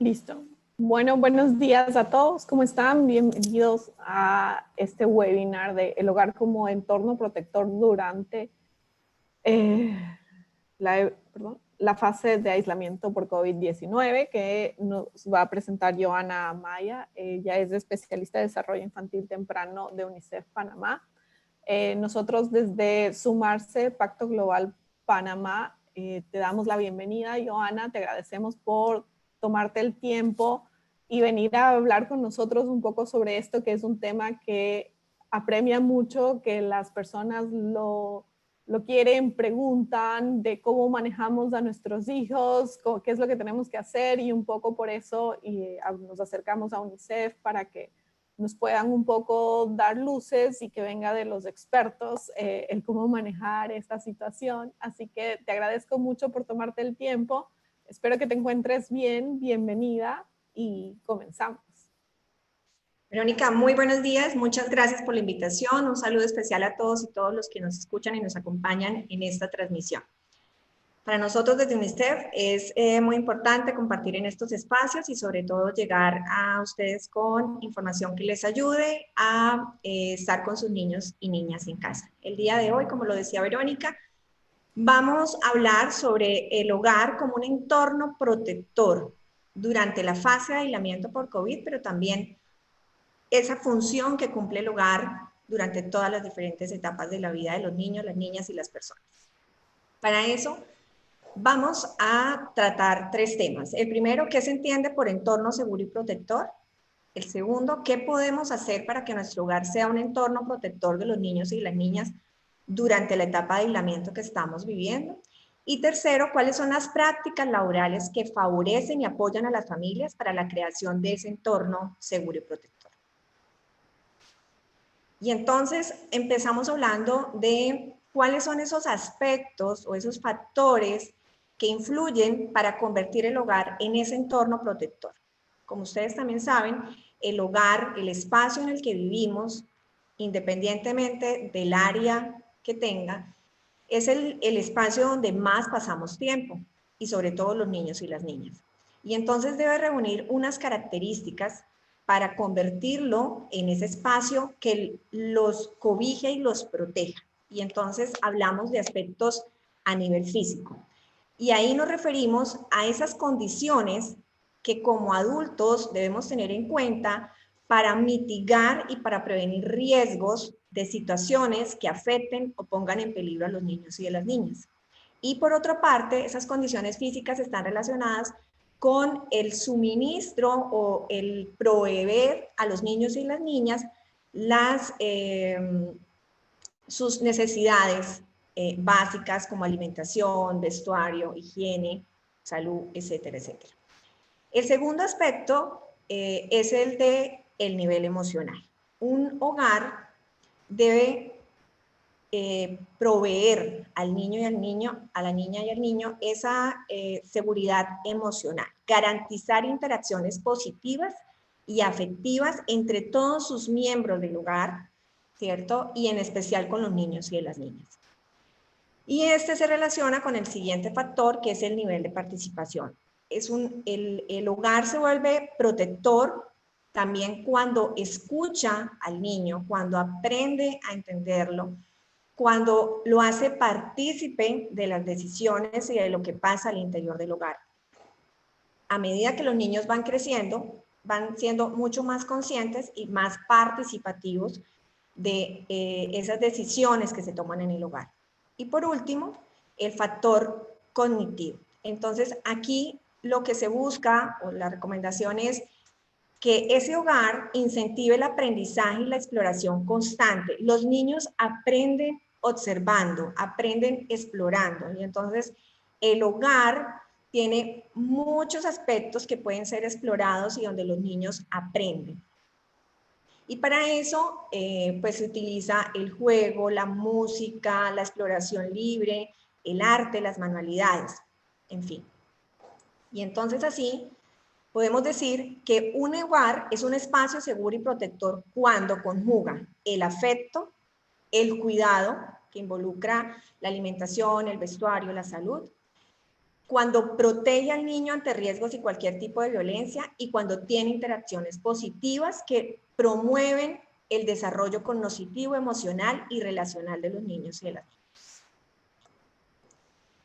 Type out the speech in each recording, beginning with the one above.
Listo. Bueno, buenos días a todos. ¿Cómo están? Bienvenidos a este webinar de El hogar como entorno protector durante la fase de aislamiento por COVID-19 que nos va a presentar Joana Amaya. Ella es especialista de desarrollo infantil temprano de UNICEF Panamá. Nosotros desde Sumarse Pacto Global Panamá te damos la bienvenida, Joana. Te agradecemos por tomarte el tiempo y venir a hablar con nosotros un poco sobre esto, que es un tema que apremia mucho, que las personas lo quieren, preguntan de cómo manejamos a nuestros hijos, qué es lo que tenemos que hacer, y un poco por eso nos acercamos a UNICEF para que nos puedan un poco dar luces y que venga de los expertos el cómo manejar esta situación. Así que te agradezco mucho por tomarte el tiempo. Espero que te encuentres bien. Bienvenida y comenzamos. Verónica, muy buenos días. Muchas gracias por la invitación. Un saludo especial a todos y todos los que nos escuchan y nos acompañan en esta transmisión. Para nosotros desde UNICEF es muy importante compartir en estos espacios y sobre todo llegar a ustedes con información que les ayude a estar con sus niños y niñas en casa. El día de hoy, como lo decía Verónica, vamos a hablar sobre el hogar como un entorno protector durante la fase de aislamiento por COVID, pero también esa función que cumple el hogar durante todas las diferentes etapas de la vida de los niños, las niñas y las personas. Para eso vamos a tratar tres temas. El primero, ¿qué se entiende por entorno seguro y protector? El segundo, ¿qué podemos hacer para que nuestro hogar sea un entorno protector de los niños y las niñas durante la etapa de aislamiento que estamos viviendo? Y tercero, ¿cuáles son las prácticas laborales que favorecen y apoyan a las familias para la creación de ese entorno seguro y protector? Y entonces empezamos hablando de cuáles son esos aspectos o esos factores que influyen para convertir el hogar en ese entorno protector. Como ustedes también saben, el hogar, el espacio en el que vivimos, independientemente del área que tenga, es el espacio donde más pasamos tiempo, y sobre todo los niños y las niñas. Y entonces debe reunir unas características para convertirlo en ese espacio que los cobije y los proteja. Y entonces hablamos de aspectos a nivel físico. Y ahí nos referimos a esas condiciones que como adultos debemos tener en cuenta para mitigar y para prevenir riesgos de situaciones que afecten o pongan en peligro a los niños y a las niñas. Y por otra parte, esas condiciones físicas están relacionadas con el suministro o el proveer a los niños y las niñas sus necesidades básicas como alimentación, vestuario, higiene, salud, etcétera, etcétera. El segundo aspecto es el de el nivel emocional. Un hogar debe proveer al niño y al niño, a la niña y al niño, esa seguridad emocional, garantizar interacciones positivas y afectivas entre todos sus miembros del hogar, ¿cierto? Y en especial con los niños y las niñas. Y este se relaciona con el siguiente factor, que es el nivel de participación. El hogar se vuelve protector también cuando escucha al niño, cuando aprende a entenderlo, cuando lo hace partícipe de las decisiones y de lo que pasa al interior del hogar. A medida que los niños van creciendo, van siendo mucho más conscientes y más participativos de esas decisiones que se toman en el hogar. Y por último, el factor cognitivo. Entonces, aquí lo que se busca, o la recomendación es que ese hogar incentive el aprendizaje y la exploración constante. Los niños aprenden observando, aprenden explorando, y entonces el hogar tiene muchos aspectos que pueden ser explorados y donde los niños aprenden. Y para eso, pues se utiliza el juego, la música, la exploración libre, el arte, las manualidades, en fin. Y entonces así podemos decir que un hogar es un espacio seguro y protector cuando conjuga el afecto, el cuidado, que involucra la alimentación, el vestuario, la salud, cuando protege al niño ante riesgos y cualquier tipo de violencia y cuando tiene interacciones positivas que promueven el desarrollo cognitivo, emocional y relacional de los niños y de las niñas.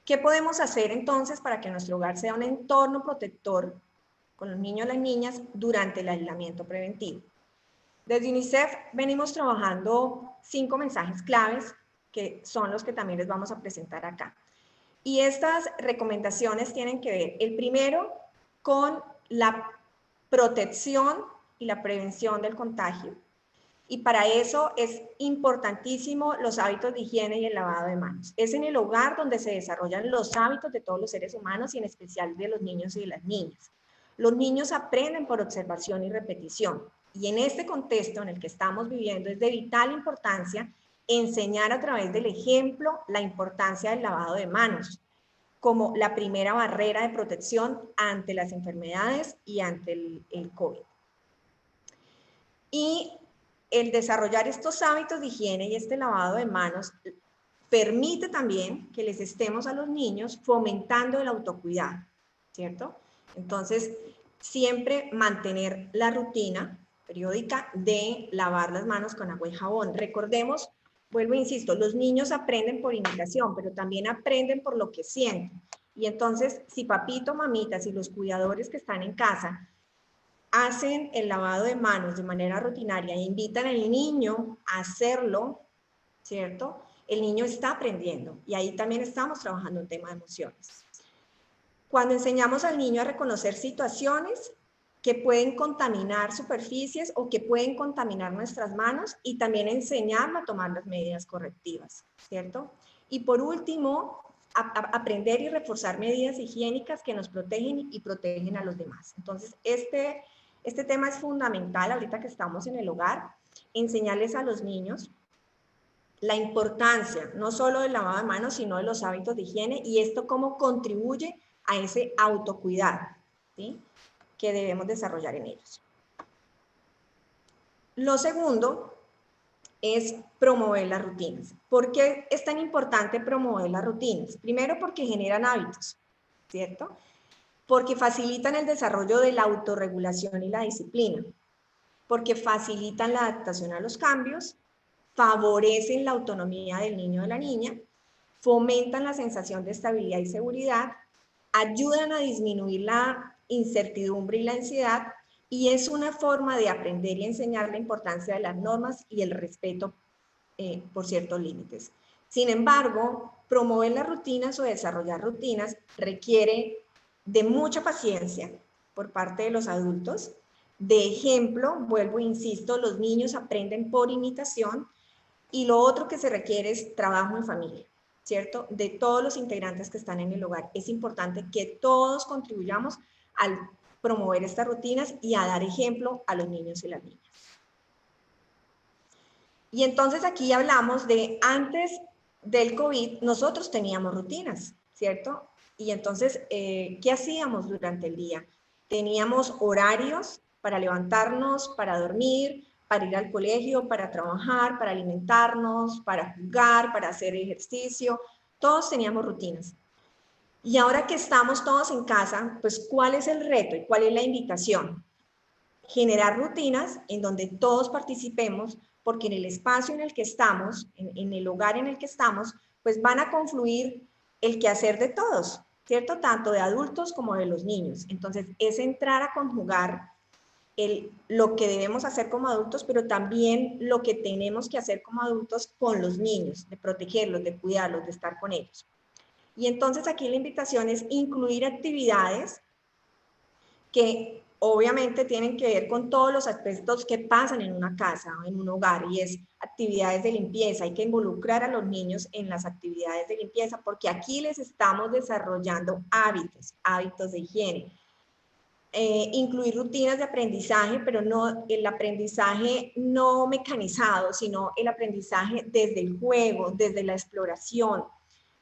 ¿Qué podemos hacer entonces para que nuestro hogar sea un entorno protector con los niños y las niñas durante el aislamiento preventivo? Desde UNICEF venimos trabajando 5 mensajes claves que son los que también les vamos a presentar acá. Y estas recomendaciones tienen que ver, el primero, con la protección y la prevención del contagio. Y para eso es importantísimo los hábitos de higiene y el lavado de manos. Es en el hogar donde se desarrollan los hábitos de todos los seres humanos y en especial de los niños y de las niñas. Los niños aprenden por observación y repetición. Y en este contexto en el que estamos viviendo es de vital importancia enseñar a través del ejemplo la importancia del lavado de manos como la primera barrera de protección ante las enfermedades y ante el COVID. Y el desarrollar estos hábitos de higiene y este lavado de manos permite también que les estemos a los niños fomentando el autocuidado, ¿cierto? Entonces, siempre mantener la rutina periódica de lavar las manos con agua y jabón. Recordemos, vuelvo e insisto, los niños aprenden por imitación, pero también aprenden por lo que sienten. Y entonces, si papito, mamita, si los cuidadores que están en casa hacen el lavado de manos de manera rutinaria e invitan al niño a hacerlo, ¿cierto? El niño está aprendiendo y ahí también estamos trabajando un tema de emociones. Cuando enseñamos al niño a reconocer situaciones que pueden contaminar superficies o que pueden contaminar nuestras manos y también enseñarlo a tomar las medidas correctivas, ¿cierto? Y por último, aprender y reforzar medidas higiénicas que nos protegen y protegen a los demás. Entonces, este tema es fundamental ahorita que estamos en el hogar, enseñarles a los niños la importancia no solo del lavado de manos, sino de los hábitos de higiene y esto cómo contribuye a ese autocuidado, ¿sí?, que debemos desarrollar en ellos. Lo segundo es promover las rutinas. ¿Por qué es tan importante promover las rutinas? Primero porque generan hábitos, ¿cierto? Porque facilitan el desarrollo de la autorregulación y la disciplina, porque facilitan la adaptación a los cambios, favorecen la autonomía del niño o de la niña, fomentan la sensación de estabilidad y seguridad, ayudan a disminuir la incertidumbre y la ansiedad, y es una forma de aprender y enseñar la importancia de las normas y el respeto por ciertos límites. Sin embargo, promover las rutinas o desarrollar rutinas requiere de mucha paciencia por parte de los adultos. De ejemplo, vuelvo e insisto, los niños aprenden por imitación y lo otro que se requiere es trabajo en familia, ¿cierto? De todos los integrantes que están en el hogar. Es importante que todos contribuyamos al promover estas rutinas y a dar ejemplo a los niños y las niñas. Y entonces aquí hablamos de antes del COVID, nosotros teníamos rutinas, ¿cierto? Y entonces, ¿qué hacíamos durante el día? Teníamos horarios para levantarnos, para dormir, para ir al colegio, para trabajar, para alimentarnos, para jugar, para hacer ejercicio. Todos teníamos rutinas. Y ahora que estamos todos en casa, pues, ¿cuál es el reto y cuál es la invitación? Generar rutinas en donde todos participemos, porque en el espacio en el que estamos, en el hogar en el que estamos, pues van a confluir el quehacer de todos, ¿cierto? Tanto de adultos como de los niños. Entonces, es entrar a conjugar lo que debemos hacer como adultos, pero también lo que tenemos que hacer como adultos con los niños, de protegerlos, de cuidarlos, de estar con ellos. Y entonces aquí la invitación es incluir actividades que obviamente tienen que ver con todos los aspectos que pasan en una casa o en un hogar, y es actividades de limpieza. Hay que involucrar a los niños en las actividades de limpieza porque aquí les estamos desarrollando hábitos de higiene. Incluir rutinas de aprendizaje, pero no el aprendizaje no mecanizado, sino el aprendizaje desde el juego, desde la exploración,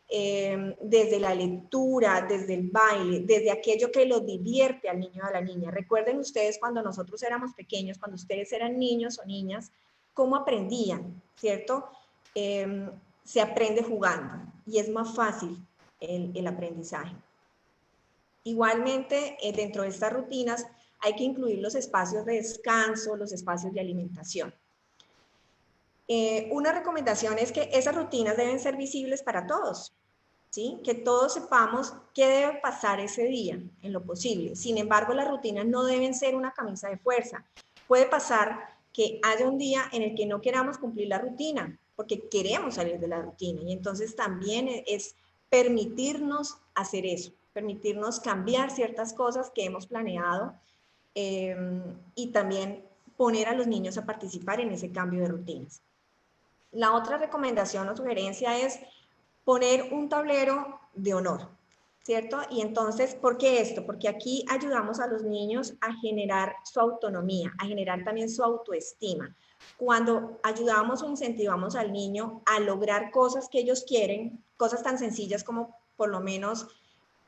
desde la lectura, desde el baile, desde aquello que los divierte al niño o a la niña. Recuerden ustedes cuando nosotros éramos pequeños, cuando ustedes eran niños o niñas, cómo aprendían, ¿cierto? Se aprende jugando y es más fácil el aprendizaje. Igualmente, dentro de estas rutinas hay que incluir los espacios de descanso, los espacios de alimentación. Una recomendación es que esas rutinas deben ser visibles para todos, ¿sí? Que todos sepamos qué debe pasar ese día en lo posible. Sin embargo, las rutinas no deben ser una camisa de fuerza. Puede pasar que haya un día en el que no queramos cumplir la rutina, porque queremos salir de la rutina. Y entonces también es permitirnos hacer eso, permitirnos cambiar ciertas cosas que hemos planeado y también poner a los niños a participar en ese cambio de rutinas. La otra recomendación o sugerencia es poner un tablero de honor, ¿cierto? Y entonces, ¿por qué esto? Porque aquí ayudamos a los niños a generar su autonomía, a generar también su autoestima. Cuando ayudamos o incentivamos al niño a lograr cosas que ellos quieren, cosas tan sencillas como por lo menos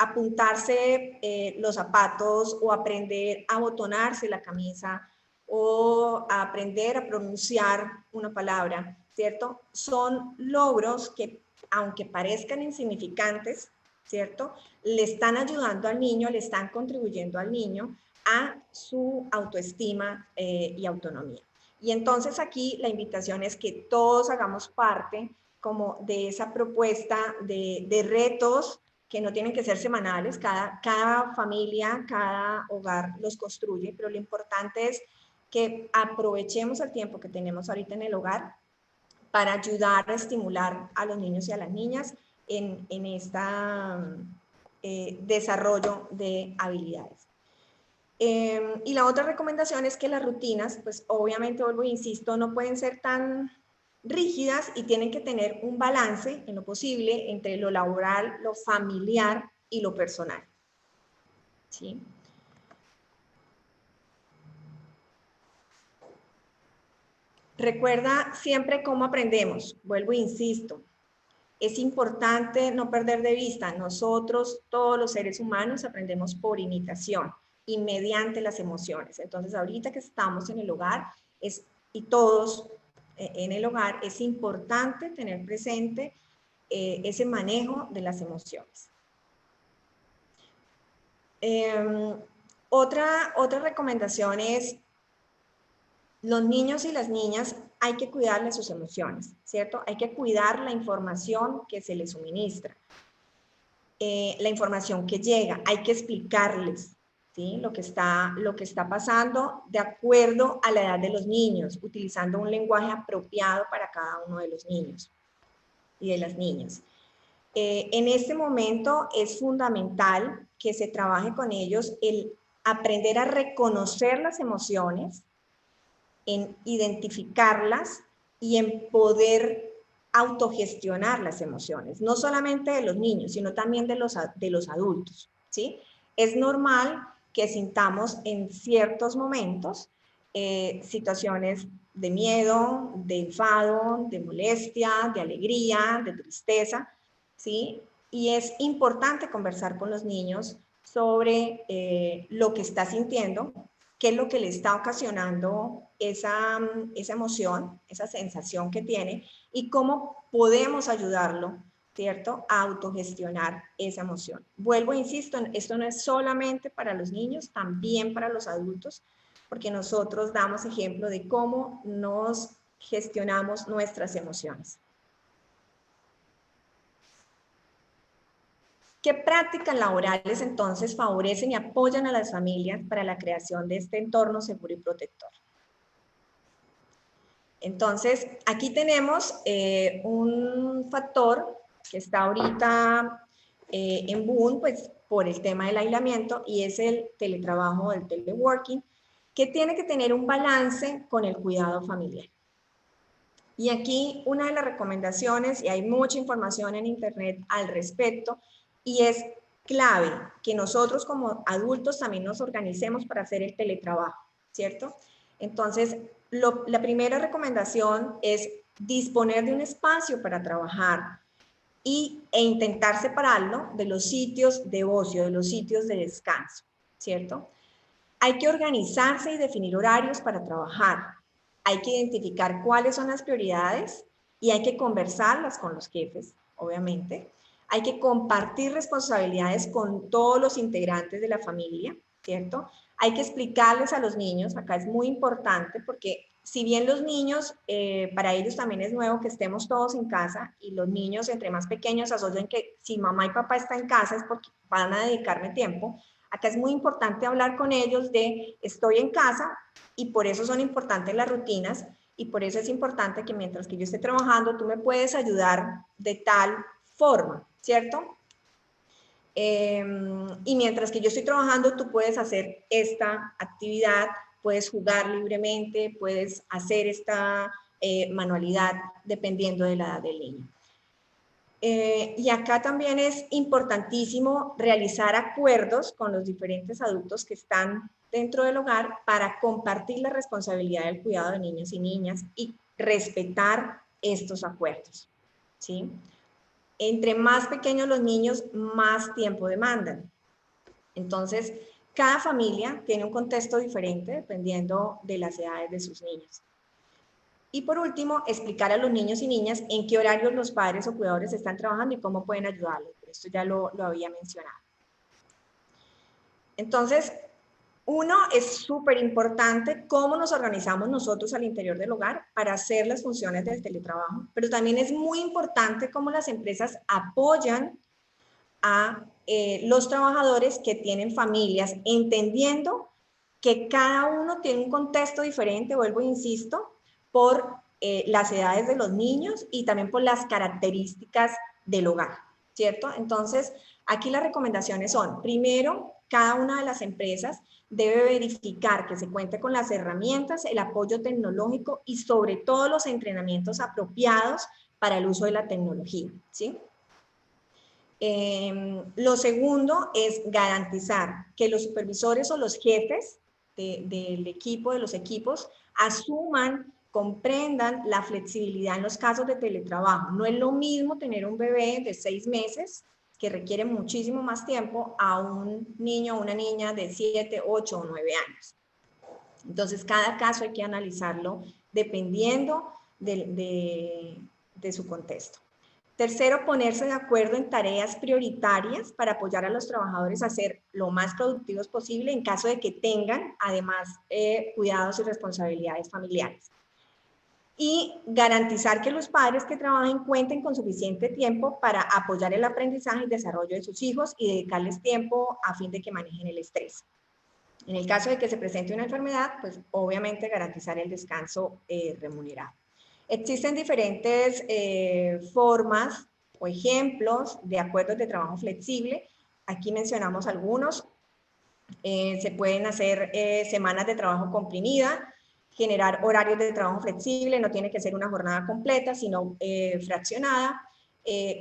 apuntarse los zapatos o aprender a abotonarse la camisa o a aprender a pronunciar una palabra, ¿cierto? Son logros que, aunque parezcan insignificantes, ¿cierto? Le están ayudando al niño, le están contribuyendo al niño a su autoestima y autonomía. Y entonces aquí la invitación es que todos hagamos parte como de esa propuesta de retos que no tienen que ser semanales, cada familia, cada hogar los construye, pero lo importante es que aprovechemos el tiempo que tenemos ahorita en el hogar para ayudar a estimular a los niños y a las niñas en este desarrollo de habilidades. Y la otra recomendación es que las rutinas, pues obviamente, vuelvo e insisto, no pueden ser tan rígidas y tienen que tener un balance en lo posible entre lo laboral, lo familiar y lo personal. ¿Sí? Recuerda siempre cómo aprendemos, vuelvo e insisto. Es importante no perder de vista, nosotros, todos los seres humanos, aprendemos por imitación y mediante las emociones. Entonces, ahorita que estamos en el hogar y todos en el hogar, es importante tener presente ese manejo de las emociones. Otra recomendación es, los niños y las niñas hay que cuidarles sus emociones, ¿cierto? Hay que cuidar la información que se les suministra, la información que llega, hay que explicarles, ¿sí? Lo que está pasando de acuerdo a la edad de los niños, utilizando un lenguaje apropiado para cada uno de los niños y de las niñas. En este momento es fundamental que se trabaje con ellos el aprender a reconocer las emociones, en identificarlas y en poder autogestionar las emociones, no solamente de los niños, sino también de los adultos, ¿sí? Es normal que sintamos en ciertos momentos situaciones de miedo, de enfado, de molestia, de alegría, de tristeza, ¿sí? Y es importante conversar con los niños sobre lo que está sintiendo, qué es lo que le está ocasionando esa emoción, esa sensación que tiene y cómo podemos ayudarlo, ¿cierto?, a autogestionar esa emoción. Vuelvo e insisto, esto no es solamente para los niños, también para los adultos, porque nosotros damos ejemplo de cómo nos gestionamos nuestras emociones. ¿Qué prácticas laborales entonces favorecen y apoyan a las familias para la creación de este entorno seguro y protector? Entonces, aquí tenemos un factor que está ahorita en boom, pues por el tema del aislamiento, y es el teletrabajo, el teleworking, que tiene que tener un balance con el cuidado familiar. Y aquí una de las recomendaciones, y hay mucha información en internet al respecto, y es clave que nosotros como adultos también nos organicemos para hacer el teletrabajo, ¿cierto? Entonces, la primera recomendación es disponer de un espacio para trabajar e intentar separarlo de los sitios de ocio, de los sitios de descanso, ¿cierto? Hay que organizarse y definir horarios para trabajar. Hay que identificar cuáles son las prioridades y hay que conversarlas con los jefes, obviamente. Hay que compartir responsabilidades con todos los integrantes de la familia, ¿cierto? Hay que explicarles a los niños, acá es muy importante porque si bien los niños, para ellos también es nuevo que estemos todos en casa y los niños entre más pequeños asocian que si mamá y papá están en casa es porque van a dedicarme tiempo. Acá es muy importante hablar con ellos de estoy en casa y por eso son importantes las rutinas y por eso es importante que mientras que yo esté trabajando tú me puedes ayudar de tal forma, ¿cierto? Y mientras que yo estoy trabajando, tú puedes hacer esta actividad, puedes jugar libremente, puedes hacer esta manualidad dependiendo de la edad del niño. Y acá también es importantísimo realizar acuerdos con los diferentes adultos que están dentro del hogar para compartir la responsabilidad del cuidado de niños y niñas y respetar estos acuerdos, ¿sí? Entre más pequeños los niños, más tiempo demandan. Entonces, cada familia tiene un contexto diferente dependiendo de las edades de sus niños. Y por último, explicar a los niños y niñas en qué horarios los padres o cuidadores están trabajando y cómo pueden ayudarlos. Esto ya lo había mencionado. Entonces, uno, es súper importante cómo nos organizamos nosotros al interior del hogar para hacer las funciones del teletrabajo, pero también es muy importante cómo las empresas apoyan a los trabajadores que tienen familias, entendiendo que cada uno tiene un contexto diferente, vuelvo e insisto, por las edades de los niños y también por las características del hogar, ¿cierto? Entonces, aquí las recomendaciones son, primero, cada una de las empresas debe verificar que se cuente con las herramientas, el apoyo tecnológico y sobre todo los entrenamientos apropiados para el uso de la tecnología, ¿sí? Lo segundo es garantizar que los supervisores o los jefes del equipo, de los equipos, asuman, comprendan la flexibilidad en los casos de teletrabajo. No es lo mismo tener un bebé de 6 meses que requiere muchísimo más tiempo a un niño o una niña de 7, 8 o 9 años. Entonces, cada caso hay que analizarlo dependiendo de su contexto. Tercero, ponerse de acuerdo en tareas prioritarias para apoyar a los trabajadores a ser lo más productivos posible en caso de que tengan, además, cuidados y responsabilidades familiares. Y garantizar que los padres que trabajen cuenten con suficiente tiempo para apoyar el aprendizaje y desarrollo de sus hijos y dedicarles tiempo a fin de que manejen el estrés. En el caso de que se presente una enfermedad, pues obviamente garantizar el descanso remunerado. Existen diferentes formas o ejemplos de acuerdos de trabajo flexible. Aquí mencionamos algunos. Se pueden hacer semanas de trabajo comprimida, generar horarios de trabajo flexible, no tiene que ser una jornada completa, sino fraccionada,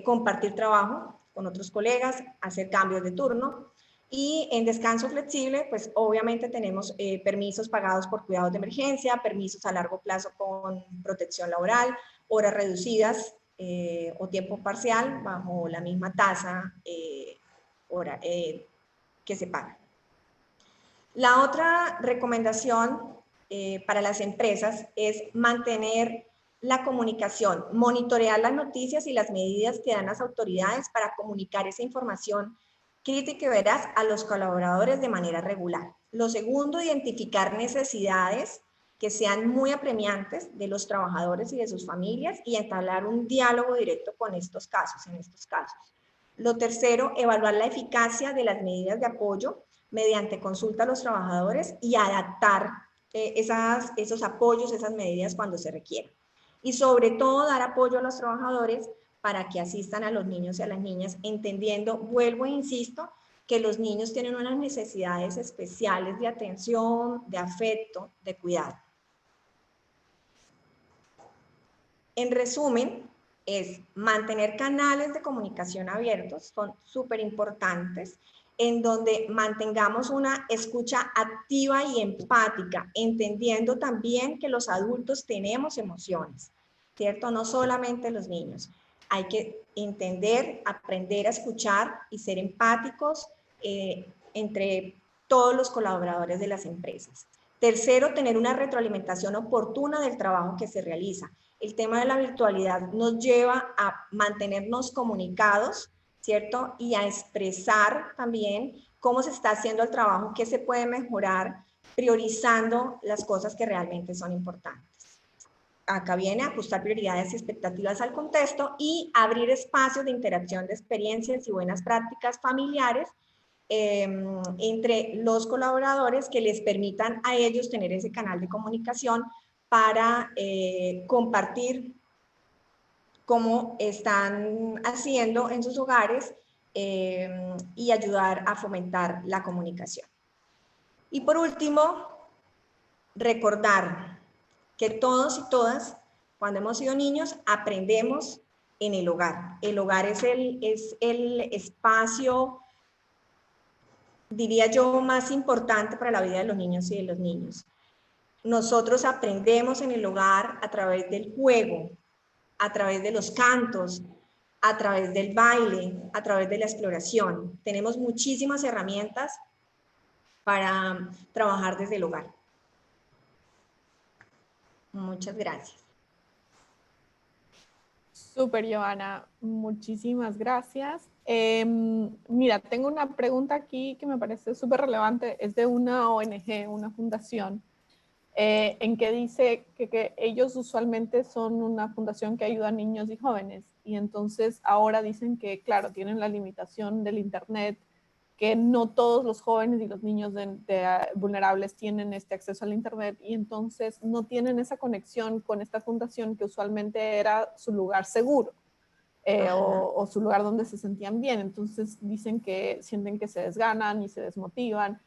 compartir trabajo con otros colegas, hacer cambios de turno. Y en descanso flexible, pues obviamente tenemos permisos pagados por cuidados de emergencia, permisos a largo plazo con protección laboral, horas reducidas o tiempo parcial bajo la misma tasa que se paga. La otra recomendación para las empresas es mantener la comunicación, monitorear las noticias y las medidas que dan las autoridades para comunicar esa información crítica y veraz a los colaboradores de manera regular. Lo segundo, identificar necesidades que sean muy apremiantes de los trabajadores y de sus familias y entablar un diálogo directo con estos casos, en estos casos. Lo tercero, evaluar la eficacia de las medidas de apoyo mediante consulta a los trabajadores y adaptar esos apoyos, esas medidas cuando se requieran. Y sobre todo, dar apoyo a los trabajadores para que asistan a los niños y a las niñas, entendiendo, vuelvo e insisto, que los niños tienen unas necesidades especiales de atención, de afecto, de cuidado. En resumen, es mantener canales de comunicación abiertos, son súper importantes, en donde mantengamos una escucha activa y empática, entendiendo también que los adultos tenemos emociones, ¿cierto? No solamente los niños. Hay que entender, aprender a escuchar y ser empáticos entre todos los colaboradores de las empresas. Tercero, tener una retroalimentación oportuna del trabajo que se realiza. El tema de la virtualidad nos lleva a mantenernos comunicados ¿cierto? Y a expresar también cómo se está haciendo el trabajo, qué se puede mejorar, priorizando las cosas que realmente son importantes. Acá viene a ajustar prioridades y expectativas al contexto y abrir espacios de interacción de experiencias y buenas prácticas familiares entre los colaboradores que les permitan a ellos tener ese canal de comunicación para compartir cómo están haciendo en sus hogares y ayudar a fomentar la comunicación. Y por último, recordar que todos y todas, cuando hemos sido niños, aprendemos en el hogar. El hogar es el espacio, diría yo, más importante para la vida de los niños y de los niños. Nosotros aprendemos en el hogar a través del juego, a través de los cantos, a través del baile, a través de la exploración. Tenemos muchísimas herramientas para trabajar desde el hogar. Muchas gracias. Súper, Joana. Muchísimas gracias. Mira, tengo una pregunta aquí que me parece súper relevante. Es de una ONG, una fundación, en que dice que ellos usualmente son una fundación que ayuda a niños y jóvenes. Y entonces ahora dicen que, claro, tienen la limitación del Internet, que no todos los jóvenes y los niños vulnerables tienen este acceso al Internet y entonces no tienen esa conexión con esta fundación que usualmente era su lugar seguro o su lugar donde se sentían bien. Entonces dicen que sienten que se desganan y se desmotivan.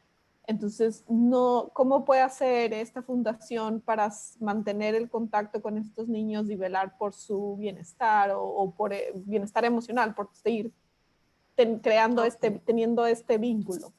Entonces, ¿cómo puede hacer esta fundación para mantener el contacto con estos niños y velar por su bienestar o por bienestar emocional, por seguir teniendo este vínculo?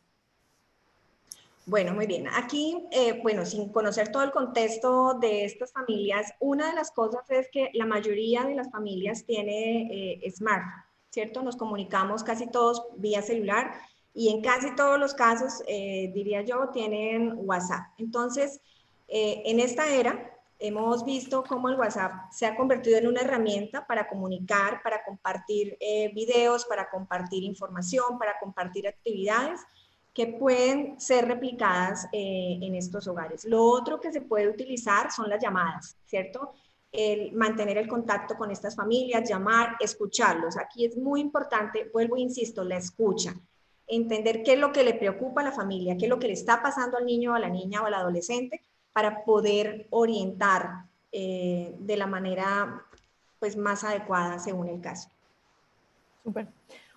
Bueno, muy bien. Aquí, bueno, sin conocer todo el contexto de estas familias, una de las cosas es que la mayoría de las familias tiene smart, ¿cierto? Nos comunicamos casi todos vía celular y en casi todos los casos, diría yo, tienen WhatsApp. Entonces, en esta era hemos visto cómo el WhatsApp se ha convertido en una herramienta para comunicar, para compartir videos, para compartir información, para compartir actividades que pueden ser replicadas en estos hogares. Lo otro que se puede utilizar son las llamadas, ¿cierto? El mantener el contacto con estas familias, llamar, escucharlos. Aquí es muy importante, vuelvo e insisto, la escucha. Entender qué es lo que le preocupa a la familia, qué es lo que le está pasando al niño, a la niña o al adolescente, para poder orientar de la manera pues, más adecuada según el caso. Súper.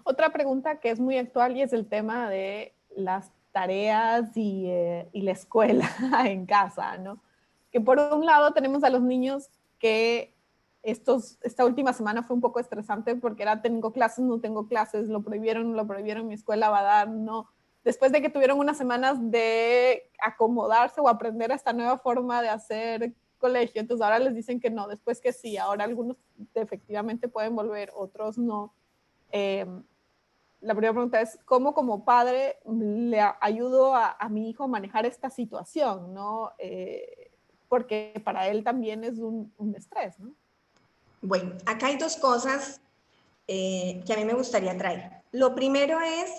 Otra pregunta que es muy actual y es el tema de las tareas y la escuela en casa, ¿no? Que por un lado tenemos a los niños que esta última semana fue un poco estresante porque era tengo clases, no tengo clases, lo prohibieron, no lo prohibieron, mi escuela va a dar, no. Después de que tuvieron unas semanas de acomodarse o aprender a esta nueva forma de hacer colegio, entonces ahora les dicen que no, después que sí, ahora algunos efectivamente pueden volver, otros no. La primera pregunta es, ¿cómo como padre le ayudo a mi hijo a manejar esta situación? ¿No? Porque para él también es un estrés, ¿no? Bueno, acá hay dos cosas que a mí me gustaría traer. Lo primero es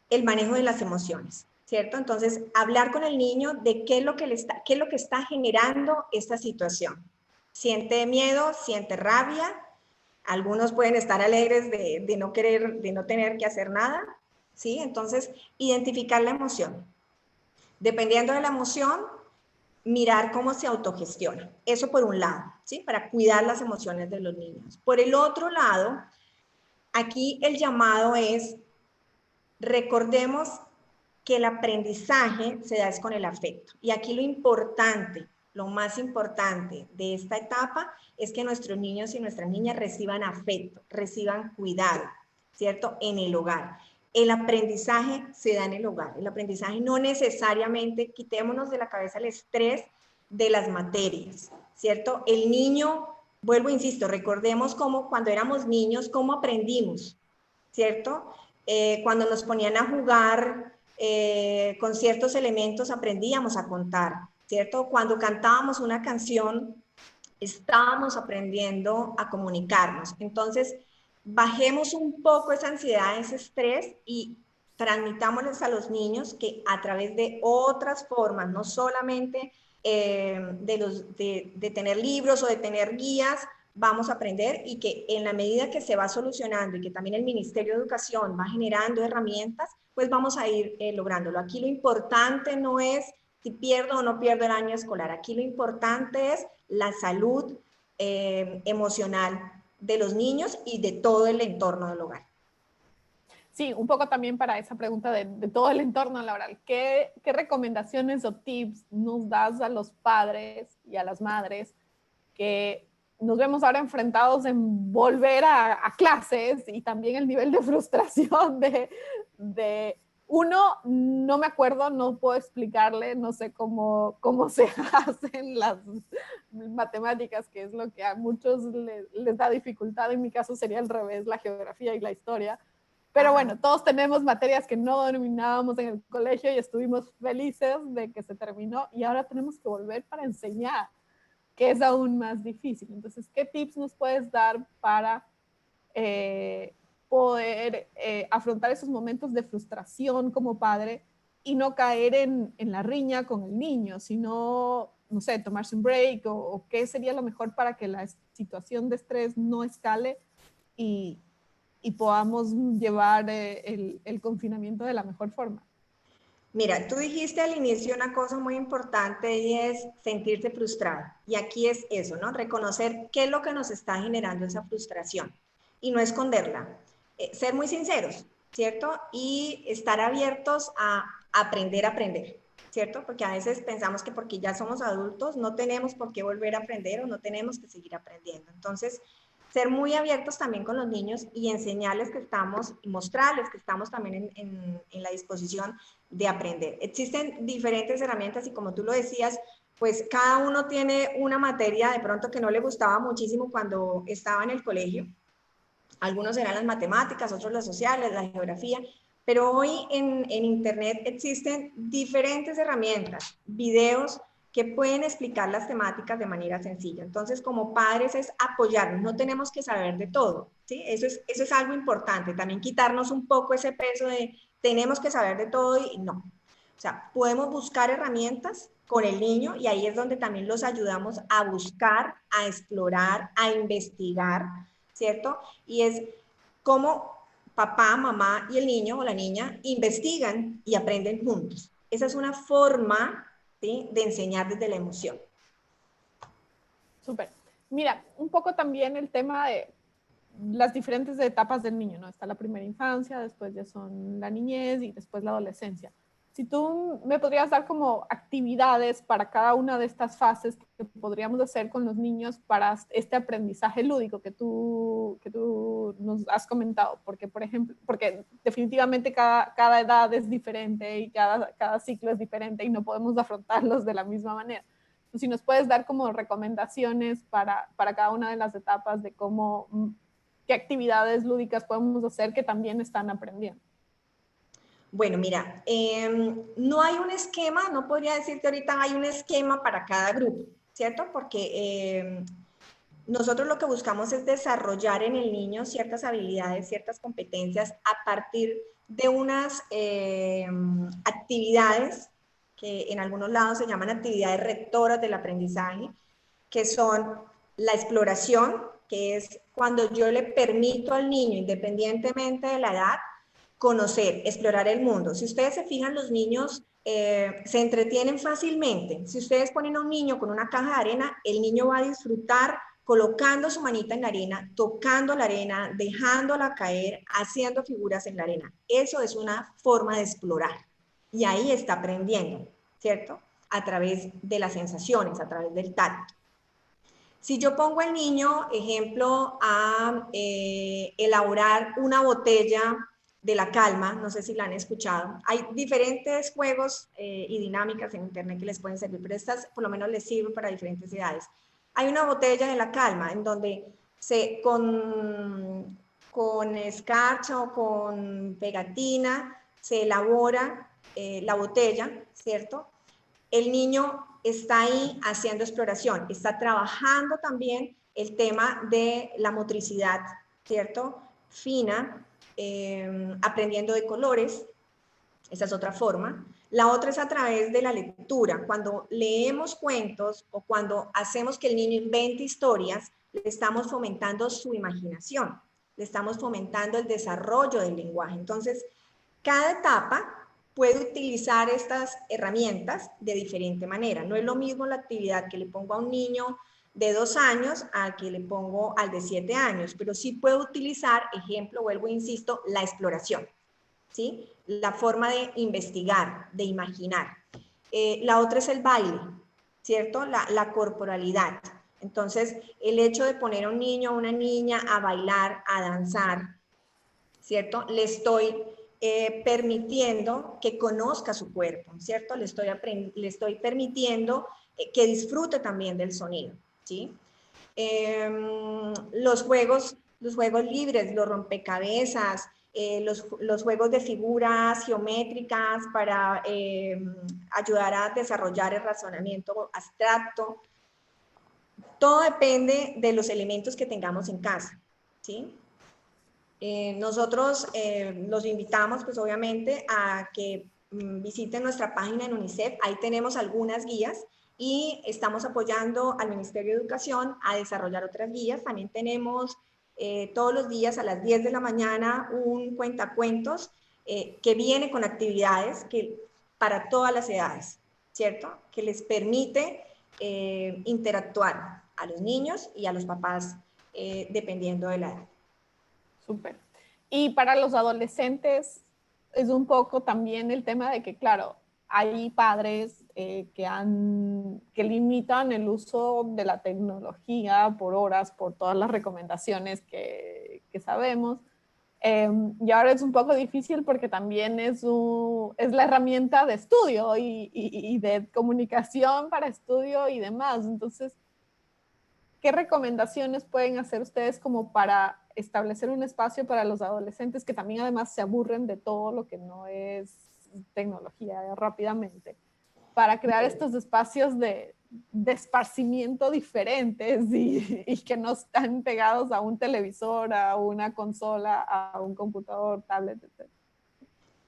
el manejo de las emociones, ¿cierto? Entonces, hablar con el niño de qué es lo que está generando esta situación. Siente miedo, siente rabia. Algunos pueden estar alegres de no querer, de no tener que hacer nada, ¿sí? Entonces, identificar la emoción. Dependiendo de la emoción, mirar cómo se autogestiona. Eso por un lado, ¿sí? Para cuidar las emociones de los niños. Por el otro lado, aquí el llamado es, recordemos que el aprendizaje se da es con el afecto. Y aquí lo importante, lo más importante de esta etapa es que nuestros niños y nuestras niñas reciban afecto, reciban cuidado, ¿cierto? En el hogar. El aprendizaje se da en el hogar. El aprendizaje no necesariamente, quitémonos de la cabeza el estrés de las materias, ¿cierto? El niño, vuelvo, insisto, recordemos cómo cuando éramos niños, cómo aprendimos, ¿cierto? Cuando nos ponían a jugar con ciertos elementos aprendíamos a contar, ¿cierto? Cuando cantábamos una canción estábamos aprendiendo a comunicarnos. Entonces, bajemos un poco esa ansiedad, ese estrés y transmitámosles a los niños que a través de otras formas, no solamente de tener libros o de tener guías, vamos a aprender, y que en la medida que se va solucionando y que también el Ministerio de Educación va generando herramientas, pues vamos a ir lográndolo. Aquí lo importante no es si pierdo o no pierdo el año escolar, aquí lo importante es la salud emocional de los niños y de todo el entorno del hogar. Sí, un poco también para esa pregunta de todo el entorno laboral. ¿Qué recomendaciones o tips nos das a los padres y a las madres que nos vemos ahora enfrentados en volver a clases, y también el nivel de frustración de uno, no me acuerdo, no puedo explicarle, no sé cómo se hacen las matemáticas, que es lo que a muchos les da dificultad? En mi caso sería al revés, la geografía y la historia. Pero bueno, todos tenemos materias que no dominábamos en el colegio y estuvimos felices de que se terminó, y ahora tenemos que volver para enseñar, que es aún más difícil. Entonces, ¿qué tips nos puedes dar para poder afrontar esos momentos de frustración como padre y no caer en la riña con el niño, sino, no sé, tomarse un break, o qué sería lo mejor para que la situación de estrés no escale y podamos llevar el confinamiento de la mejor forma? Mira, tú dijiste al inicio una cosa muy importante y es sentirse frustrado. Y aquí es eso, ¿no? Reconocer qué es lo que nos está generando esa frustración y no esconderla. Ser muy sinceros, ¿cierto? Y estar abiertos a aprender, ¿cierto? Porque a veces pensamos que porque ya somos adultos no tenemos por qué volver a aprender o no tenemos que seguir aprendiendo. Entonces, ser muy abiertos también con los niños y enseñarles que estamos, y mostrarles que estamos también en la disposición de aprender. Existen diferentes herramientas y como tú lo decías, pues cada uno tiene una materia de pronto que no le gustaba muchísimo cuando estaba en el colegio. Algunos eran las matemáticas, otros las sociales, la geografía, pero hoy en Internet existen diferentes herramientas, videos que pueden explicar las temáticas de manera sencilla. Entonces, como padres es apoyarnos, no tenemos que saber de todo, ¿sí? Eso es algo importante, también quitarnos un poco ese peso de tenemos que saber de todo y no. O sea, podemos buscar herramientas con el niño y ahí es donde también los ayudamos a buscar, a explorar, a investigar, ¿cierto? Y es cómo papá, mamá y el niño o la niña investigan y aprenden juntos. Esa es una forma, ¿sí?, de enseñar desde la emoción. Súper. Mira, un poco también el tema de las diferentes etapas del niño, ¿no? Está la primera infancia, después ya son la niñez y después la adolescencia. Si tú me podrías dar como actividades para cada una de estas fases que podríamos hacer con los niños para este aprendizaje lúdico que tú nos has comentado, porque, por ejemplo, porque definitivamente cada edad es diferente y cada ciclo es diferente y no podemos afrontarlos de la misma manera. Entonces, si nos puedes dar como recomendaciones para cada una de las etapas de qué actividades lúdicas podemos hacer que también están aprendiendo. Bueno, mira, no hay un esquema, no podría decirte ahorita hay un esquema para cada grupo, ¿cierto? Porque nosotros lo que buscamos es desarrollar en el niño ciertas habilidades, ciertas competencias a partir de unas actividades que en algunos lados se llaman actividades rectoras del aprendizaje, que son la exploración, que es cuando yo le permito al niño, independientemente de la edad, conocer, explorar el mundo. Si ustedes se fijan, los niños se entretienen fácilmente. Si ustedes ponen a un niño con una caja de arena, el niño va a disfrutar colocando su manita en la arena, tocando la arena, dejándola caer, haciendo figuras en la arena. Eso es una forma de explorar. Y ahí está aprendiendo, ¿cierto? A través de las sensaciones, a través del tacto. Si yo pongo al niño, ejemplo, a elaborar una botella de la calma, no sé si la han escuchado, hay diferentes juegos y dinámicas en internet que les pueden servir, pero estas por lo menos les sirven para diferentes edades. Hay una botella de la calma en donde con escarcha o con pegatina se elabora la botella, ¿cierto? El niño está ahí haciendo exploración, está trabajando también el tema de la motricidad, ¿cierto? fina, aprendiendo de colores. Esa es otra forma. La otra es a través de la lectura. Cuando leemos cuentos o cuando hacemos que el niño invente historias, le estamos fomentando su imaginación, le estamos fomentando el desarrollo del lenguaje. Entonces, cada etapa puede utilizar estas herramientas de diferente manera. No es lo mismo la actividad que le pongo a un niño de 2 años al que le pongo al de 7 años, pero sí puedo utilizar, ejemplo, vuelvo e insisto, la exploración, ¿sí? La forma de investigar, de imaginar. La otra es el baile, ¿cierto? La corporalidad. Entonces, el hecho de poner a un niño o una niña a bailar, a danzar, ¿cierto? Le estoy permitiendo que conozca su cuerpo, ¿cierto? Le estoy permitiendo que disfrute también del sonido, ¿sí? Los juegos libres, los rompecabezas, los juegos de figuras geométricas para ayudar a desarrollar el razonamiento abstracto. Todo depende de los elementos que tengamos en casa, ¿sí? Nosotros los invitamos, pues obviamente, a que visiten nuestra página en UNICEF. Ahí tenemos algunas guías y estamos apoyando al Ministerio de Educación a desarrollar otras guías. También tenemos todos los días a las 10 de la mañana un cuentacuentos que viene con actividades para todas las edades, ¿cierto? Que les permite interactuar a los niños y a los papás dependiendo de la edad. Súper. Y para los adolescentes es un poco también el tema de que, claro, hay padres que limitan el uso de la tecnología por horas, por todas las recomendaciones que sabemos. Y ahora es un poco difícil porque también es la herramienta de estudio y de comunicación para estudio y demás. Entonces, ¿qué recomendaciones pueden hacer ustedes como para establecer un espacio para los adolescentes que también además se aburren de todo lo que no es tecnología rápidamente, para crear estos espacios de esparcimiento diferentes y que no están pegados a un televisor, a una consola, a un computador, tablet, etc.?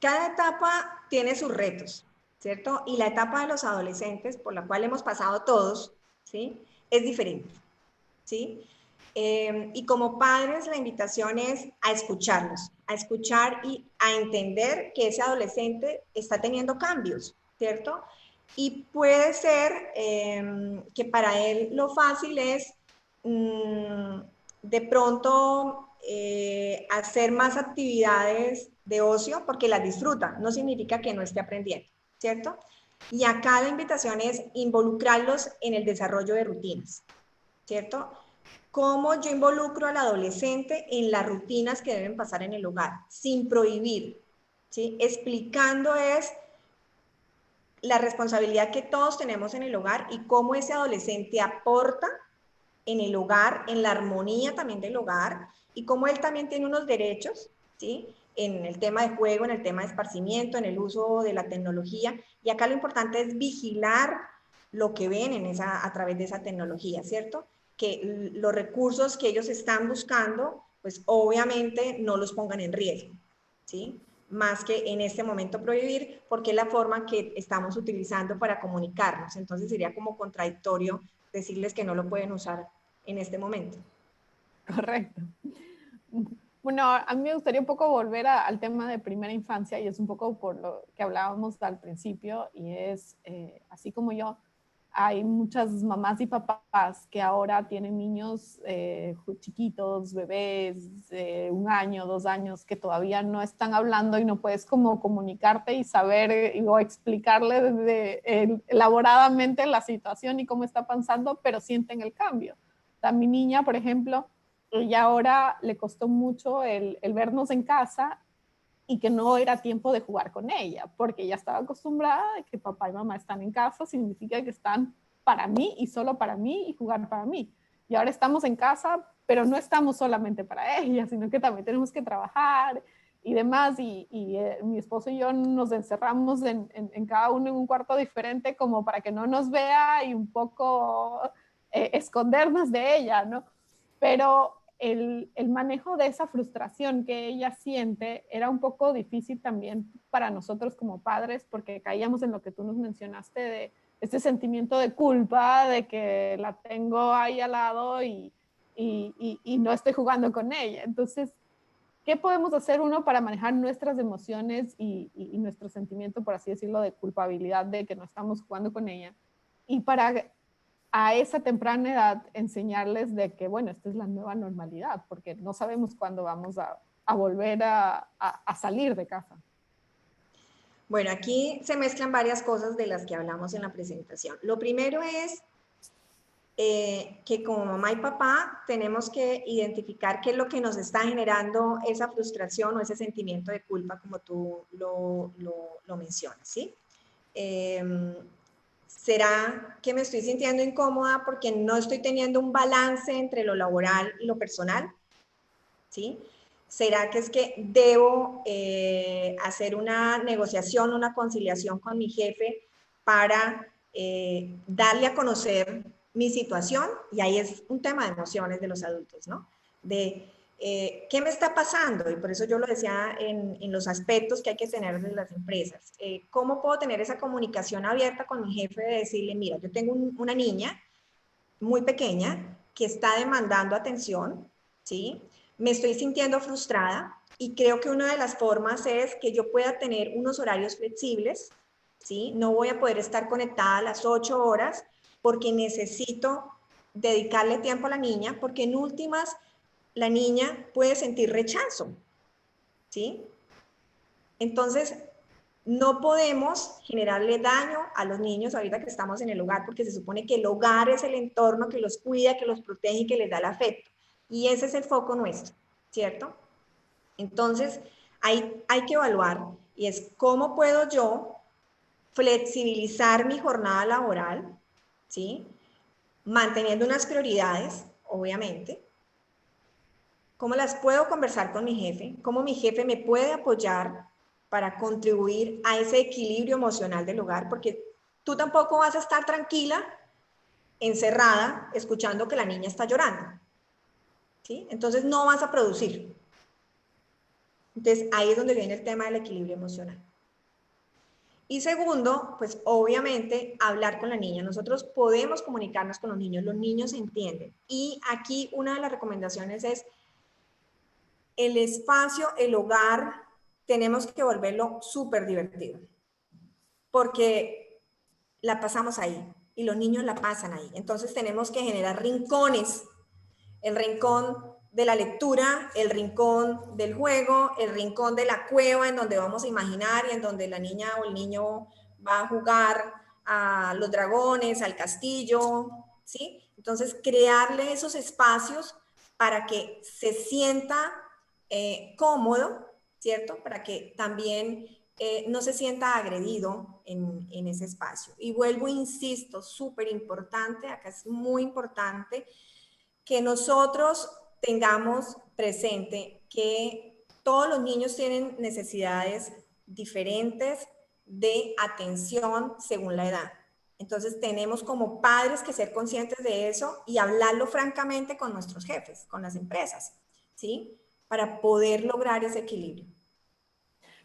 Cada etapa tiene sus retos, ¿cierto? Y la etapa de los adolescentes, por la cual hemos pasado todos, ¿sí? Es diferente, ¿sí? Y como padres la invitación es a escucharlos, a escuchar y a entender que ese adolescente está teniendo cambios, ¿cierto? Y puede ser que para él lo fácil es de pronto hacer más actividades de ocio porque las disfruta, no significa que no esté aprendiendo, ¿cierto? Y acá la invitación es involucrarlos en el desarrollo de rutinas, ¿cierto? Cómo yo involucro al adolescente en las rutinas que deben pasar en el hogar, sin prohibir, ¿sí? Explicando es la responsabilidad que todos tenemos en el hogar y cómo ese adolescente aporta en el hogar, en la armonía también del hogar, y cómo él también tiene unos derechos, ¿sí? En el tema de juego, en el tema de esparcimiento, en el uso de la tecnología, y acá lo importante es vigilar lo que ven a través de esa tecnología, ¿cierto? Que los recursos que ellos están buscando, pues obviamente no los pongan en riesgo, ¿sí? Más que en este momento prohibir, porque es la forma que estamos utilizando para comunicarnos. Entonces sería como contradictorio decirles que no lo pueden usar en este momento. Correcto. Bueno, a mí me gustaría un poco volver al tema de primera infancia y es un poco por lo que hablábamos al principio y es, así como yo, hay muchas mamás y papás que ahora tienen niños chiquitos, bebés, 1 año, 2 años, que todavía no están hablando y no puedes como comunicarte y saber o explicarle elaboradamente la situación y cómo está pasando, pero sienten el cambio. O sea, mi niña, por ejemplo, ella ahora le costó mucho el vernos en casa y que no era tiempo de jugar con ella, porque ella estaba acostumbrada a que papá y mamá están en casa, significa que están para mí y solo para mí y jugar para mí. Y ahora estamos en casa, pero no estamos solamente para ella, sino que también tenemos que trabajar y demás. Y mi esposo y yo nos encerramos en cada uno en un cuarto diferente como para que no nos vea y un poco escondernos de ella, ¿no? Pero el manejo de esa frustración que ella siente era un poco difícil también para nosotros como padres, porque caíamos en lo que tú nos mencionaste de este sentimiento de culpa, de que la tengo ahí al lado y no estoy jugando con ella. Entonces, ¿qué podemos hacer uno para manejar nuestras emociones y nuestro sentimiento, por así decirlo, de culpabilidad de que no estamos jugando con ella? Y para a esa temprana edad enseñarles de que, bueno, esta es la nueva normalidad, porque no sabemos cuándo vamos a volver a salir de casa. Bueno, aquí se mezclan varias cosas de las que hablamos en la presentación. Lo primero es que como mamá y papá tenemos que identificar qué es lo que nos está generando esa frustración o ese sentimiento de culpa, como tú lo mencionas, ¿sí? ¿Será que me estoy sintiendo incómoda porque no estoy teniendo un balance entre lo laboral y lo personal? ¿Sí? ¿Será que es que debo hacer una negociación, una conciliación con mi jefe para darle a conocer mi situación? Y ahí es un tema de emociones de los adultos, ¿no? De qué me está pasando, y por eso yo lo decía en los aspectos que hay que tener de las empresas. ¿Cómo puedo tener esa comunicación abierta con mi jefe de decirle, mira, yo tengo una niña muy pequeña que está demandando atención, ¿sí? Me estoy sintiendo frustrada y creo que una de las formas es que yo pueda tener unos horarios flexibles, ¿sí? No voy a poder estar conectada a las 8 horas porque necesito dedicarle tiempo a la niña, porque en últimas la niña puede sentir rechazo, ¿sí? Entonces, no podemos generarle daño a los niños ahorita que estamos en el hogar, porque se supone que el hogar es el entorno que los cuida, que los protege y que les da el afecto. Y ese es el foco nuestro, ¿cierto? Entonces, hay que evaluar y es cómo puedo yo flexibilizar mi jornada laboral, ¿sí? Manteniendo unas prioridades, obviamente. ¿Cómo las puedo conversar con mi jefe? ¿Cómo mi jefe me puede apoyar para contribuir a ese equilibrio emocional del hogar? Porque tú tampoco vas a estar tranquila, encerrada, escuchando que la niña está llorando, ¿sí? Entonces no vas a producir. Entonces ahí es donde viene el tema del equilibrio emocional. Y segundo, pues obviamente hablar con la niña. Nosotros podemos comunicarnos con los niños entienden. Y aquí una de las recomendaciones es el espacio, el hogar, tenemos que volverlo súper divertido, porque la pasamos ahí y los niños la pasan ahí. Entonces tenemos que generar rincones, el rincón de la lectura, el rincón del juego, el rincón de la cueva en donde vamos a imaginar y en donde la niña o el niño va a jugar a los dragones, al castillo, ¿sí? Entonces crearle esos espacios para que se sienta cómodo, ¿cierto? Para que también no se sienta agredido en ese espacio. Y vuelvo, insisto, súper importante, acá es muy importante que nosotros tengamos presente que todos los niños tienen necesidades diferentes de atención según la edad. Entonces tenemos como padres que ser conscientes de eso y hablarlo francamente con nuestros jefes, con las empresas, ¿sí? Para poder lograr ese equilibrio.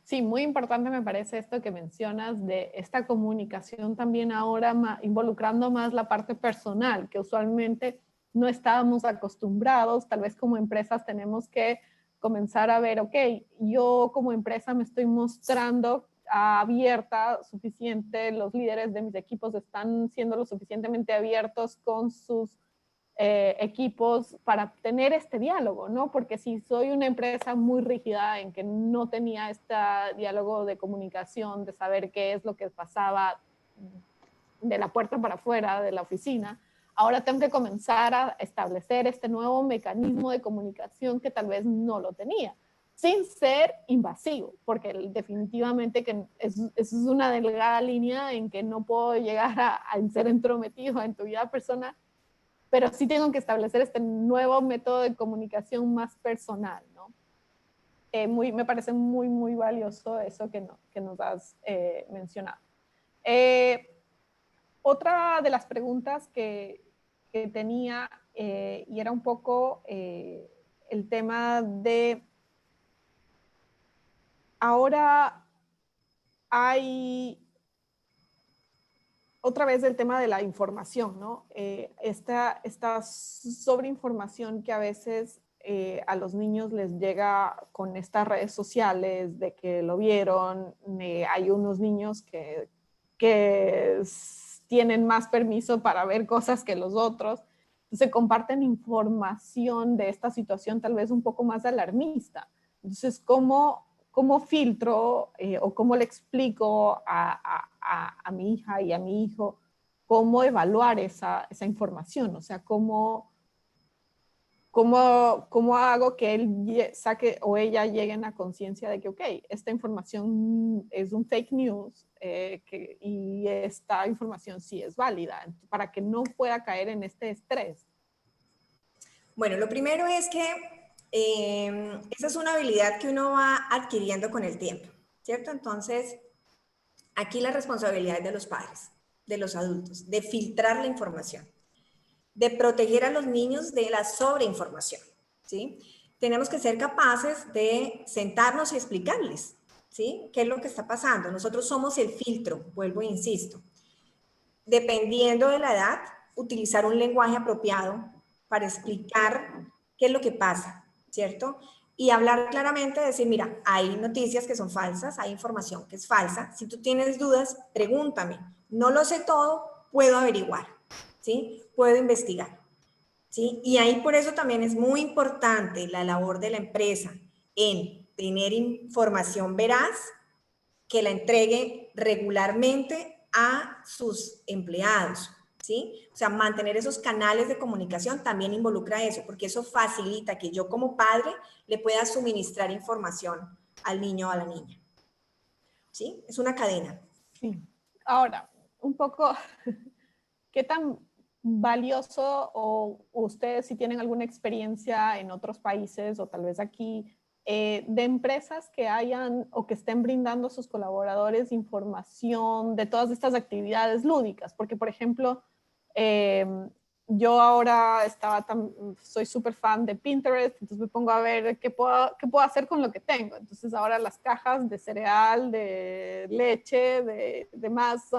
Sí, muy importante me parece esto que mencionas de esta comunicación también ahora involucrando más la parte personal, que usualmente no estábamos acostumbrados, tal vez como empresas tenemos que comenzar a ver, ok, yo como empresa me estoy mostrando abierta, suficiente, los líderes de mis equipos están siendo lo suficientemente abiertos con sus equipos para tener este diálogo, ¿no? Porque si soy una empresa muy rígida en que no tenía este diálogo de comunicación, de saber qué es lo que pasaba de la puerta para afuera de la oficina, ahora tengo que comenzar a establecer este nuevo mecanismo de comunicación que tal vez no lo tenía, sin ser invasivo, porque definitivamente que es una delgada línea en que no puedo llegar a ser entrometido en tu vida personal, pero sí tengo que establecer este nuevo método de comunicación más personal, ¿no? Me parece muy, muy valioso eso que nos has mencionado. Otra de las preguntas que tenía, y era un poco el tema de, ahora hay otra vez el tema de la información, ¿no? Esta sobreinformación que a veces a los niños les llega con estas redes sociales de que lo vieron. Hay unos niños que tienen más permiso para ver cosas que los otros. Entonces comparten información de esta situación tal vez un poco más alarmista. Entonces, ¿cómo filtro o cómo le explico a mi hija y a mi hijo cómo evaluar esa información? O sea, ¿cómo hago que él saque o ella lleguen a conciencia de que, ok, esta información es un fake news y esta información sí es válida, para que no pueda caer en este estrés? Bueno, lo primero es que esa es una habilidad que uno va adquiriendo con el tiempo, ¿cierto? Entonces, aquí la responsabilidad es de los padres, de los adultos, de filtrar la información, de proteger a los niños de la sobreinformación, ¿sí? Tenemos que ser capaces de sentarnos y explicarles, ¿sí? ¿Qué es lo que está pasando? Nosotros somos el filtro, vuelvo e insisto. Dependiendo de la edad, utilizar un lenguaje apropiado para explicar qué es lo que pasa, ¿cierto? Y hablar claramente, decir, mira, hay noticias que son falsas, hay información que es falsa. Si tú tienes dudas, pregúntame. No lo sé todo, puedo averiguar, ¿sí? Puedo investigar, ¿sí? Y ahí por eso también es muy importante la labor de la empresa en tener información veraz que la entregue regularmente a sus empleados, ¿sí? O sea, mantener esos canales de comunicación también involucra eso, porque eso facilita que yo como padre le pueda suministrar información al niño o a la niña, ¿sí? Es una cadena. Sí. Ahora, un poco, ¿qué tan valioso o ustedes si tienen alguna experiencia en otros países o tal vez aquí de empresas que hayan o que estén brindando a sus colaboradores información de todas estas actividades lúdicas? Porque, por ejemplo, yo ahora soy súper fan de Pinterest, entonces me pongo a ver qué puedo hacer con lo que tengo. Entonces ahora las cajas de cereal, de leche, de más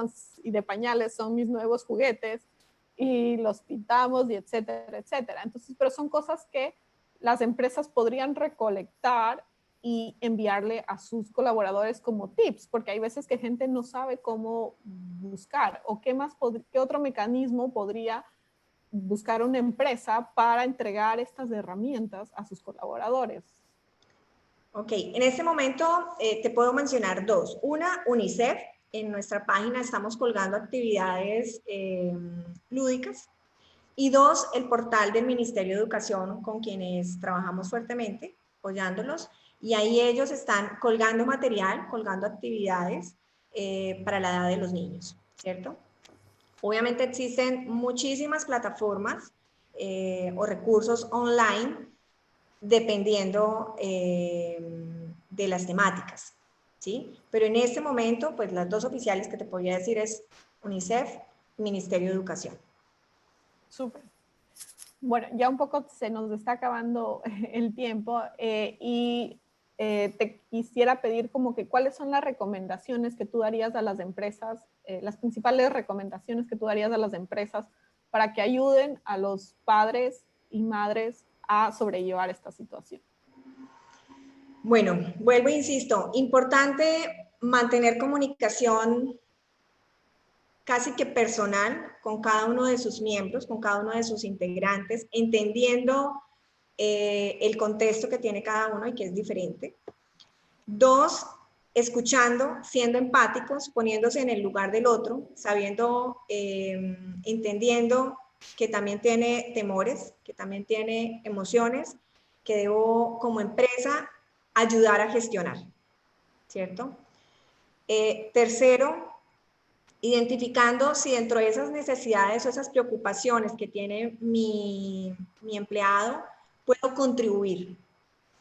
y de pañales son mis nuevos juguetes y los pintamos y etcétera, etcétera. Entonces, pero son cosas que las empresas podrían recolectar y enviarle a sus colaboradores como tips, porque hay veces que gente no sabe cómo buscar o qué otro mecanismo podría buscar una empresa para entregar estas herramientas a sus colaboradores. Ok, en este momento te puedo mencionar dos. Una, UNICEF. En nuestra página estamos colgando actividades lúdicas. Y dos, el portal del Ministerio de Educación, con quienes trabajamos fuertemente, apoyándolos. Y ahí ellos están colgando material, colgando actividades para la edad de los niños, ¿cierto? Obviamente existen muchísimas plataformas o recursos online dependiendo de las temáticas, ¿sí? Pero en este momento, pues las dos oficiales que te podría decir es UNICEF y Ministerio de Educación. Súper. Bueno, ya un poco se nos está acabando el tiempo y te quisiera pedir como que cuáles son las recomendaciones que tú darías a las empresas, las principales recomendaciones que tú darías a las empresas para que ayuden a los padres y madres a sobrellevar esta situación. Bueno, vuelvo e insisto, importante mantener comunicación casi que personal con cada uno de sus miembros, con cada uno de sus integrantes, entendiendo el contexto que tiene cada uno y que es diferente. Dos, escuchando, siendo empáticos, poniéndose en el lugar del otro, sabiendo, entendiendo que también tiene temores, que también tiene emociones, que debo como empresa ayudar a gestionar, ¿cierto? Tercero, identificando si dentro de esas necesidades o esas preocupaciones que tiene mi empleado, puedo contribuir,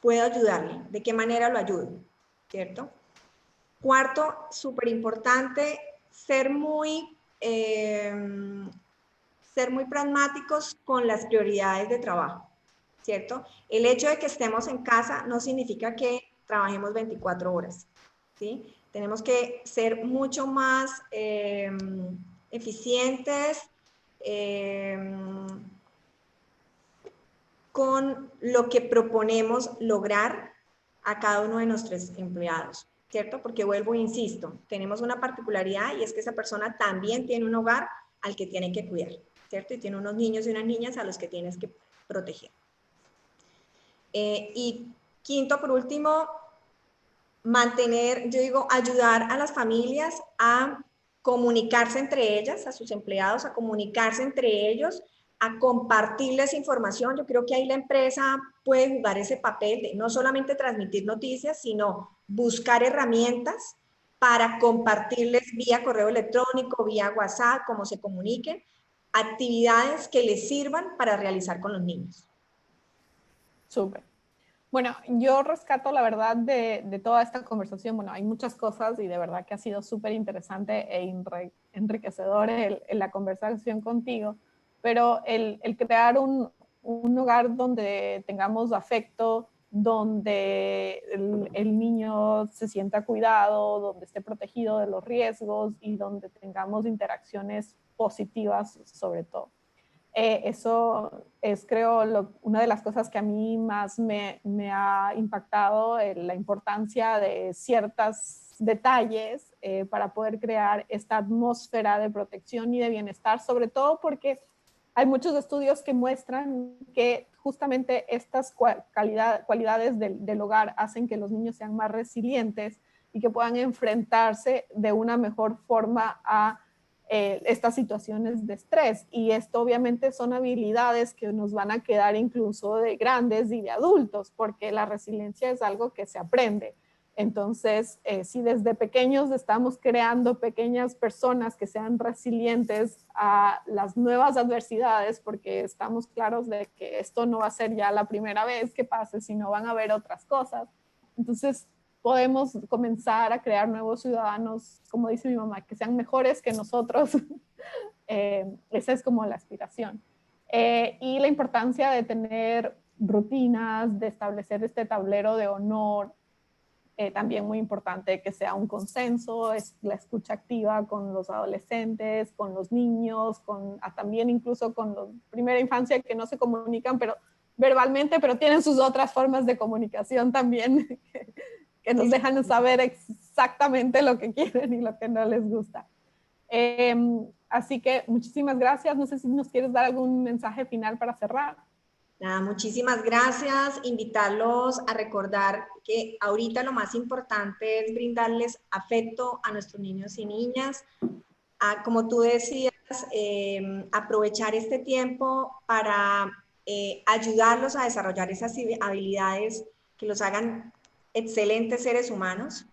puedo ayudarle, de qué manera lo ayudo, ¿cierto? Cuarto, súper importante, ser muy pragmáticos con las prioridades de trabajo, ¿cierto? El hecho de que estemos en casa no significa que trabajemos 24 horas, ¿sí? Tenemos que ser mucho más eficientes con lo que proponemos lograr a cada uno de nuestros empleados, ¿cierto? Porque vuelvo e insisto, tenemos una particularidad y es que esa persona también tiene un hogar al que tiene que cuidar, ¿cierto? Y tiene unos niños y unas niñas a los que tienes que proteger. Y quinto, por último, mantener, yo digo, ayudar a las familias a comunicarse entre ellas, a sus empleados, a comunicarse entre ellos, a compartirles información. Yo creo que ahí la empresa puede jugar ese papel de no solamente transmitir noticias, sino buscar herramientas para compartirles vía correo electrónico, vía WhatsApp, cómo se comuniquen, actividades que les sirvan para realizar con los niños. Súper. Bueno, yo rescato la verdad de toda esta conversación. Bueno, hay muchas cosas y de verdad que ha sido súper interesante e enriquecedor la conversación contigo, pero el crear un hogar donde tengamos afecto, donde el niño se sienta cuidado, donde esté protegido de los riesgos y donde tengamos interacciones positivas sobre todo. Eso es, creo, una de las cosas que a mí más me ha impactado, la importancia de ciertos detalles para poder crear esta atmósfera de protección y de bienestar, sobre todo porque hay muchos estudios que muestran que justamente estas cualidades del hogar hacen que los niños sean más resilientes y que puedan enfrentarse de una mejor forma a estas situaciones de estrés. Y esto obviamente son habilidades que nos van a quedar incluso de grandes y de adultos, porque la resiliencia es algo que se aprende. Entonces, si desde pequeños estamos creando pequeñas personas que sean resilientes a las nuevas adversidades, porque estamos claros de que esto no va a ser ya la primera vez que pase, sino van a haber otras cosas. Entonces, podemos comenzar a crear nuevos ciudadanos, como dice mi mamá, que sean mejores que nosotros. Esa es como la aspiración. Y la importancia de tener rutinas, de establecer este tablero de honor, también muy importante que sea un consenso, es la escucha activa con los adolescentes, con los niños, también incluso con la primera infancia que no se comunican pero verbalmente, pero tienen sus otras formas de comunicación también que nos dejan saber exactamente lo que quieren y lo que no les gusta. Así que muchísimas gracias. No sé si nos quieres dar algún mensaje final para cerrar. Nada, muchísimas gracias. Invitarlos a recordar que ahorita lo más importante es brindarles afecto a nuestros niños y niñas. Como tú decías, aprovechar este tiempo para ayudarlos a desarrollar esas habilidades que los hagan excelentes seres humanos.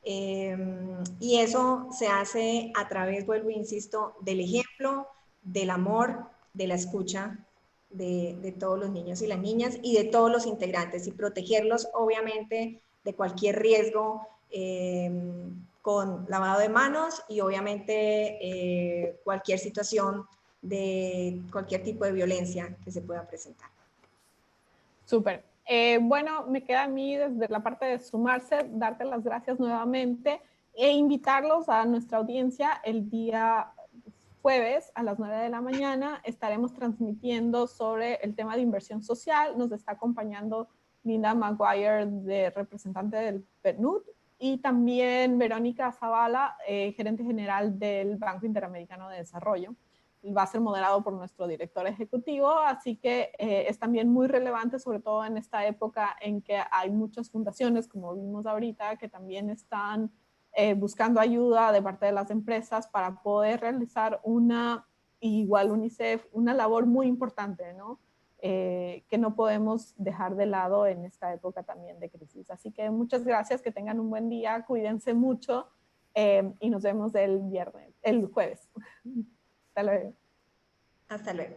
Y eso se hace a través, vuelvo e insisto, del ejemplo, del amor, de la escucha de todos los niños y las niñas y de todos los integrantes y protegerlos obviamente de cualquier riesgo con lavado de manos y obviamente cualquier situación de cualquier tipo de violencia que se pueda presentar. Súper. Bueno, me queda a mí desde la parte de sumarse, darte las gracias nuevamente e invitarlos a nuestra audiencia el día jueves a las 9 de la mañana. Estaremos transmitiendo sobre el tema de inversión social. Nos está acompañando Linda Maguire, representante del PNUD, y también Verónica Zavala, gerente general del Banco Interamericano de Desarrollo. Va a ser moderado por nuestro director ejecutivo, así que es también muy relevante, sobre todo en esta época en que hay muchas fundaciones, como vimos ahorita, que también están buscando ayuda de parte de las empresas para poder realizar igual UNICEF, una labor muy importante, ¿no? Que no podemos dejar de lado en esta época también de crisis. Así que muchas gracias, que tengan un buen día, cuídense mucho y nos vemos el jueves. Hasta luego. Hasta luego.